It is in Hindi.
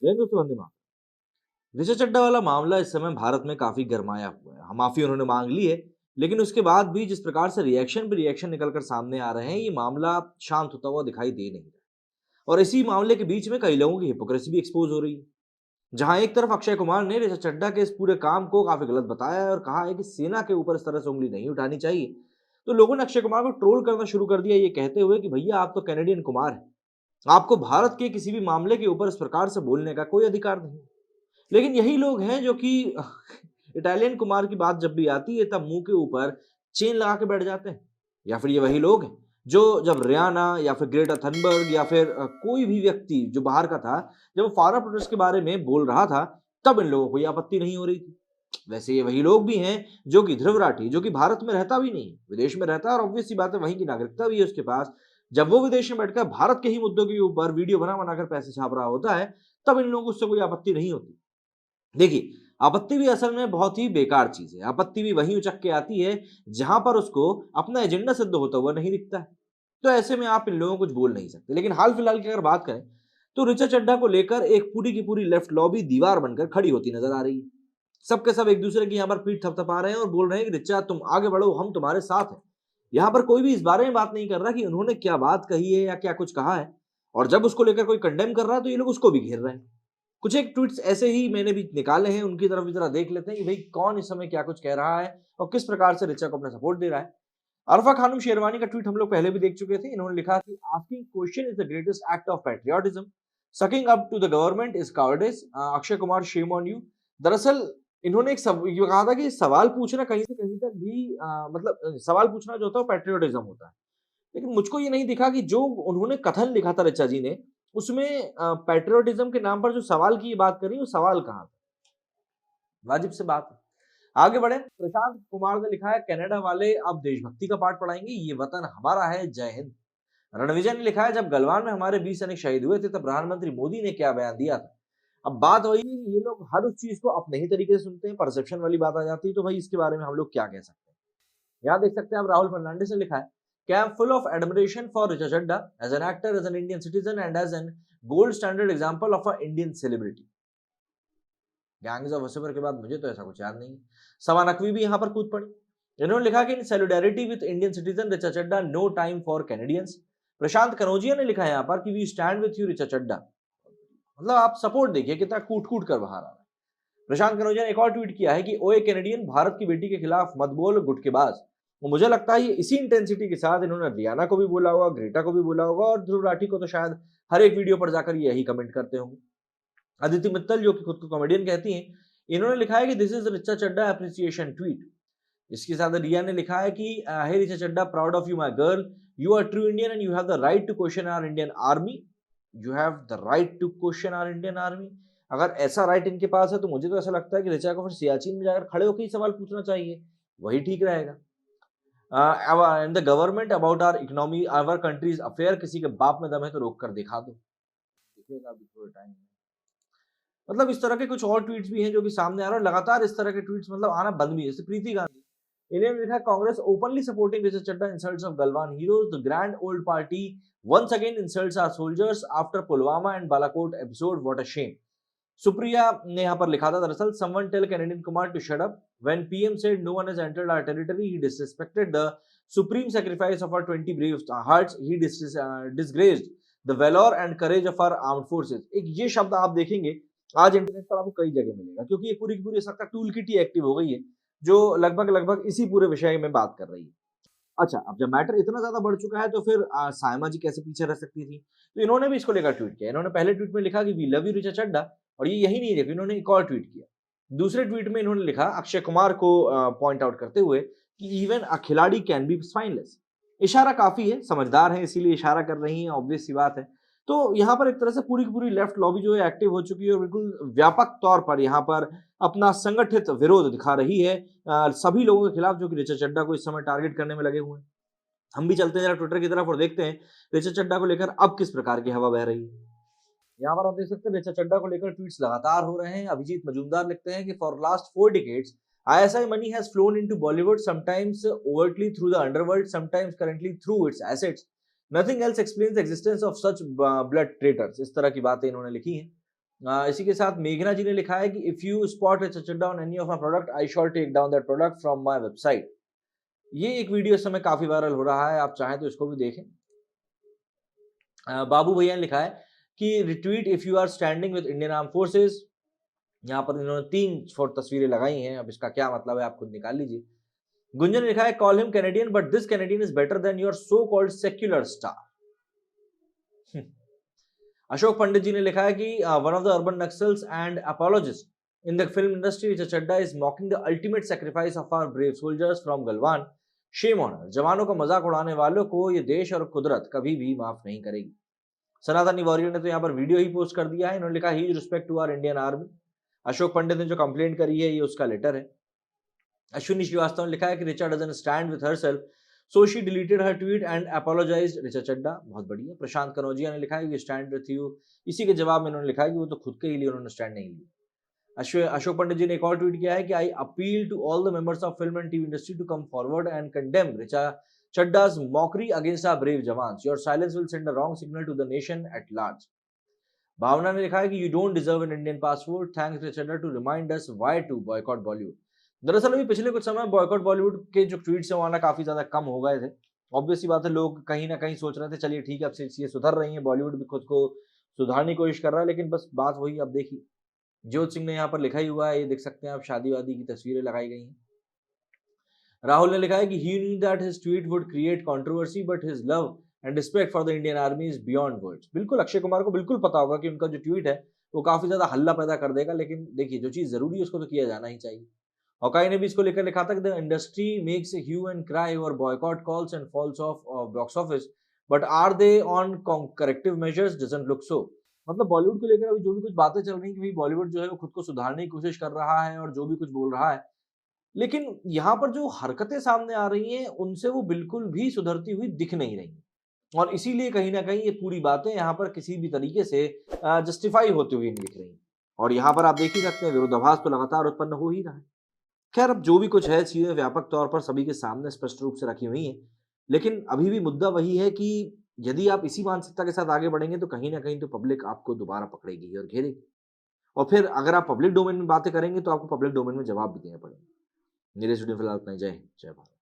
जय दोस्तों, वंदे मातरम। ऋचा चड्ढा वाला मामला इस समय भारत में काफी गरमाया हुआ है। माफी उन्होंने मांग ली है, लेकिन उसके बाद भी जिस प्रकार से रिएक्शन पे रिएक्शन निकलकर सामने आ रहे हैं, ये मामला शांत होता हुआ दिखाई दे नहीं रहा। और इसी मामले के बीच में कई लोगों की हिपोक्रेसी भी एक्सपोज हो रही है। जहां एक तरफ अक्षय कुमार ने ऋचा चड्ढा के इस पूरे काम को काफी गलत बताया है और कहा है कि सेना के ऊपर इस तरह से उंगली नहीं उठानी चाहिए, तो लोगों ने अक्षय कुमार को ट्रोल करना शुरू कर दिया, ये कहते हुए कि भैया आप तो कैनेडियन कुमार हैं, आपको भारत के किसी भी मामले के ऊपर इस प्रकार से बोलने का कोई अधिकार नहीं। लेकिन यही लोग हैं जो कि इटालियन कुमार की बात जब भी आती है तब मुंह के ऊपर चेन लगा के बैठ जाते हैं। या फिर ये वही लोग हैं जो जब रियाना या फिर ग्रेटा थनबर्ग या फिर कोई भी व्यक्ति जो बाहर का था, जब वो फारा प्रोटेस्ट के बारे में बोल रहा था, तब इन लोगों को ये आपत्ति नहीं हो रही थी। वैसे ये वही लोग भी हैं जो कि ध्रुव राठी, जो कि भारत में रहता भी नहीं, विदेश में रहता है और ऑब्वियस सी बात है वहीं की नागरिकता भी है उसके पास, जब वो विदेश में बैठकर भारत के ही मुद्दों के ऊपर वीडियो बना बनाकर पैसे छाप रहा होता है, तब इन लोगों को उससे कोई आपत्ति नहीं होती। देखिए, आपत्ति भी असल में बहुत ही बेकार चीज़ है। आपत्ति भी वहीं उचक के आती है, जहाँ पर उसको अपना एजेंडा सिद्ध होता हुआ नहीं दिखता है। तो ऐसे में आप इन लोगों को कुछ बोल नहीं सकते। लेकिन हाल-फिलहाल की अगर बात करें, तो ऋचा चड्ढा को लेकर एक पूरी की पूरी लेफ्ट लॉबी दीवार बनकर खड़ी होती नज़र आ रही है। सब के सब एक-दूसरे की यहाँ पर पीठ थपथपा रहे हैं और बोल रहे हैं कि ऋचा तुम आगे बढ़ो, हम तुम्हारे साथ हैं। यहाँ पर कोई भी इस बारे में बात नहीं कर रहा कि उन्होंने क्या बात कही है या क्या कुछ कहा है। और जब उसको लेकर कोई कंडेम कर रहा है, तो ये लोग उसको भी घेर रहे हैं। कुछ एक ट्वीट्स ऐसे ही मैंने भी निकाले हैं, उनकी तरफ भी जरा देख लेते हैं कि भाई कौन इस समय क्या कुछ कह रहा है और किस प्रकार से ऋचा को अपना सपोर्ट दे रहा है। अरफा खानम शेरवानी का ट्वीट हम लोग पहले भी देख चुके थे। इन्होंने लिखा कि asking question is the greatest act of patriotism, sucking up to the government is cowardice, Akshay Kumar shame on you. दरअसल इन्होंने ये कहा था कि सवाल पूछना कहीं से कहीं तक भी सवाल पूछना जो होता है पैट्रियोटिज्म होता है। लेकिन मुझको ये नहीं दिखा कि जो उन्होंने कथन लिखा था ऋचा जी ने, उसमें पैट्रियोटिज्म के नाम पर जो सवाल की बात करी, वो सवाल कहाँ था? वाजिब सी बात है। आगे बढ़े, प्रशांत कुमार ने लिखा है कनाडा वाले अब देशभक्ति का पाठ पढ़ाएंगे, ये वतन हमारा है, जय हिंद। रणविजय ने लिखा है जब गलवान में हमारे 20 सैनिक शहीद हुए थे, तब प्रधानमंत्री मोदी ने क्या बयान दिया था। अब बात वही है कि ये लोग हर उस चीज को अपने ही तरीके से सुनते हैं, परसेप्शन वाली बात आ जाती है, तो भाई इसके बारे में हम लोग क्या कह सकते हैं। यहाँ देख सकते हैं आप, राहुल फर्नांडिस ने लिखा है came full of admiration for Richa Chadha as an actor, as an Indian citizen and as an gold standard example of a Indian celebrity. Gangs of Wasseypur के बाद मुझे तो ऐसा कुछ याद नहीं है। सवा नकवी भी यहाँ पर कूद पड़ी। इन्होंने लिखा कि in solidarity with Indian citizen Richa Chadha, no time for Canadians. Prashant Kanojia ने लिखा है यहाँ पर कि we stand with you Richa Chadha. मतलब आप सपोर्ट देखिए कितना कूट कूट कर बाहर आ रहा है। प्रशांत कनौजिया ने एक और ट्वीट किया है कि ओए कैनेडियन, भारत की बेटी के खिलाफ मत बोल गुटकेबाज। तो मुझे लगता है ये इसी इंटेंसिटी के साथ इन्होंने रियाना को भी बोला होगा, ग्रेटा को भी बोला होगा और ध्रुव राठी को तो शायद हर एक वीडियो पर जाकर यही कमेंट करते होंगे। अदिति मित्तल जो कि खुद को कॉमेडियन कहती हैं, इन्होंने लिखा है कि this is Richa Chadha appreciation tweet. इसके साथ रिया ने लिखा है कि hey Richa Chadha, proud of you my girl, you are true Indian and you have the right to question our Indian army. You have the right to question our Indian army. अगर ऐसा राइट इनके पास है, तो मुझे तो ऐसा लगता है कि ऋचा को फिर सियाचिन में जाकर खड़े होकर ही सवाल पूछना चाहिए, वही ठीक रहेगा। And the government about our economy, our countries affair, किसी के बाप में दम है तो रोक कर दिखा दो, दिखेगा अभी थोड़े टाइम में। मतलब इस तरह के कुछ और ट्वीट्स भी हैं जो कि सामने आ रहा है। लगातार इस तरह के ट्वीट्स मतलब आना बंद भी है। जैसे प्रीति गांधी, इन्होंने लिखा Congress openly supporting Richa Chadha insults of Galwan heroes, the grand old party once again insults our soldiers after Pulwama and Balakot episode, what a shame. Supriya ने यहाँ पर लिखा था दरअसल someone tell Canadian Kumar to shut up, when PM said no one has entered our territory, he disrespected the supreme sacrifice of our 20 brave hearts, he disgraced the valour and courage of our armed forces. एक ये शब्द आप देखेंगे आज इंटरनेट पर आपको कई जगह मिलेगा, क्योंकि ये पूरी की पूरी सकता टूल किट ही एक्टिव हो गई है जो लगभग लगभग इसी पूरे विषय में बात कर रही है। अच्छा, अब जब मैटर इतना ज्यादा बढ़ चुका है तो फिर सायमा जी कैसे पीछे रह सकती थी। तो इन्होंने भी इसको लेकर ट्वीट किया। इन्होंने पहले ट्वीट में लिखा कि we love you Richa Chadha, और ये यही नहीं देखो, इन्होंने एक और ट्वीट किया। दूसरे ट्वीट में इन्होंने लिखा अक्षय कुमार को पॉइंट आउट करते हुए कि इवन अ खिलाड़ी कैन बी स्पाइनलेस। इशारा काफी है, समझदार है, इसीलिए इशारा कर रही है, ऑब्वियस सी बात है। तो यहाँ पर एक तरह से पूरी की पूरी लेफ्ट लॉबी जो है एक्टिव हो चुकी है और बिल्कुल व्यापक तौर पर यहाँ पर अपना संगठित विरोध दिखा रही है सभी लोगों के खिलाफ जो कि ऋचा चड्ढा को इस समय टारगेट करने में लगे हुए हैं। हम भी चलते हैं जरा ट्विटर की तरफ और देखते हैं ऋचा चड्ढा को लेकर अब किस प्रकार की हवा बह रही है। यहाँ पर आप देख सकते हैं ऋचा चड्ढा को लेकर ट्वीट्स लगातार हो रहे हैं। अभिजीत मजूमदार लिखते हैं कि for last 4 decades ISI money has flown into Bollywood, sometimes overtly through the underworld, sometimes currently through its assets. Nothing else explains the existence of such blood traitors. इस तरह की बातें इन्होंने लिखी हैं। इसी के साथ मेघना जी ने लिखा है कि if you spot Richa Chadha on any of my product I shall take down that product from my website. ये एक वीडियो इस समय काफी वायरल हो रहा है, आप चाहें तो इसको भी देखें। बाबू भैया ने लिखा है कि retweet if you are standing with Indian arm forces. यहाँ पर इन्होंने 3 फोट तस्वीरें लगाई हैं, अब इसका क्या मतलब है आप खुद निकाल लीजिए। गुंजन ने लिखा है call him Canadian but this Canadian is better than your so called secular star. Ashok Pandit ji ने लिखा है कि one of the urban Naxals and apologist in the film industry Richa Chadha is mocking the ultimate sacrifice of our brave soldiers from Galwan. Shame on her. जवानों का मजाक उड़ाने वालों को ये देश और कुदरत कभी भी माफ नहीं करेगी। सनातनी वॉरियर ने तो यहाँ पर वीडियो ही पोस्ट कर दिया है, इन्होंने लिखा huge respect to our Indian army. Ashok Pandit ने जो कंप्लेंट करी है ये उसका लेटर है। अश्विनी श्रीवास्तव ने लिखा है कि Richa doesn't stand with herself so she deleted her tweet and apologised Richa Chadha. बहुत बढ़िया। प्रशांत कनौजिया ने लिखा है वी स्टैंड विद यू। इसी के जवाब में इन्होंने लिखा है कि वो तो खुद के ही लिए उन्होंने स्टैंड नहीं लिया। अशोक पंडित जी ने एक और ट्वीट किया है कि I appeal to all the members of film and TV industry to come forward and condemn Richa Chadha's mockery against our brave jawans. Your silence will send a wrong signal to the nation at large. Bhavna ने लिखा है कि you don't deserve an Indian passport, thanks Richa Chadha to remind us why to boycott Bollywood. दरअसल अभी पिछले कुछ समय बॉयकॉट बॉलीवुड के जो ट्वीट्स हैं वो आना काफी ज्यादा कम हो गए थे। ऑब्वियस सी बात है, लोग कहीं ना कहीं सोच रहे थे चलिए ठीक है अब से ये सुधर रही है, बॉलीवुड भी खुद को सुधारने की कोशिश कर रहा है, लेकिन बस बात वही। अब देखिए ज्योत सिंह ने यहाँ पर लिखा ही हुआ है, ये देख सकते हैं आप, शादी वादी की तस्वीरें लगाई गई हैं। राहुल ने लिखा है कि he knew that his tweet would create controversy but his love and respect for the Indian Army is beyond words। बिल्कुल अक्षय कुमार को बिल्कुल पता होगा कि उनका जो ट्वीट है वो काफी ज्यादा हल्ला पैदा कर देगा, लेकिन देखिए जो चीज जरूरी है उसको तो किया जाना ही चाहिए। हॉकाई ने भी इसको लेकर लिखा था कि the industry makes a hue and cry over boycott calls and falls off box office but are they on corrective measures doesn't look so। मतलब बॉलीवुड को लेकर अभी जो भी कुछ बातें चल रही हैं कि भाई बॉलीवुड जो है वो खुद को सुधारने की कोशिश कर रहा है और जो भी कुछ बोल रहा है, लेकिन यहाँ पर जो हरकतें सामने आ रही हैं उनसे वो बिल्कुल भी सुधरती हुई दिख नहीं रही। और इसीलिए कहीं न कहीं ये पूरी बातें यहाँ पर किसी भी तरीके से जस्टिफाई होती हुई नहीं दिख रही। और यहाँ पर आप देख ही सकते हैं विरोधाभास तो लगातार उत्पन्न हो ही रहा है। खैर अब जो भी कुछ है चीज़ें व्यापक तौर पर सभी के सामने स्पष्ट रूप से रखी हुई हैं। लेकिन अभी भी मुद्दा वही है कि यदि आप इसी मानसिकता के साथ आगे बढ़ेंगे तो कहीं न कहीं तो पब्लिक आपको दोबारा पकड़ेगी और घेरेगी। और फिर अगर आप पब्लिक डोमेन में बातें करेंगे तो आपको पब्लिक डोमेन में जवाब भी देने पड़ेंगे। मेरे स्टूडियो फिलहाल इतना ही। जय हिंद, जय भारत।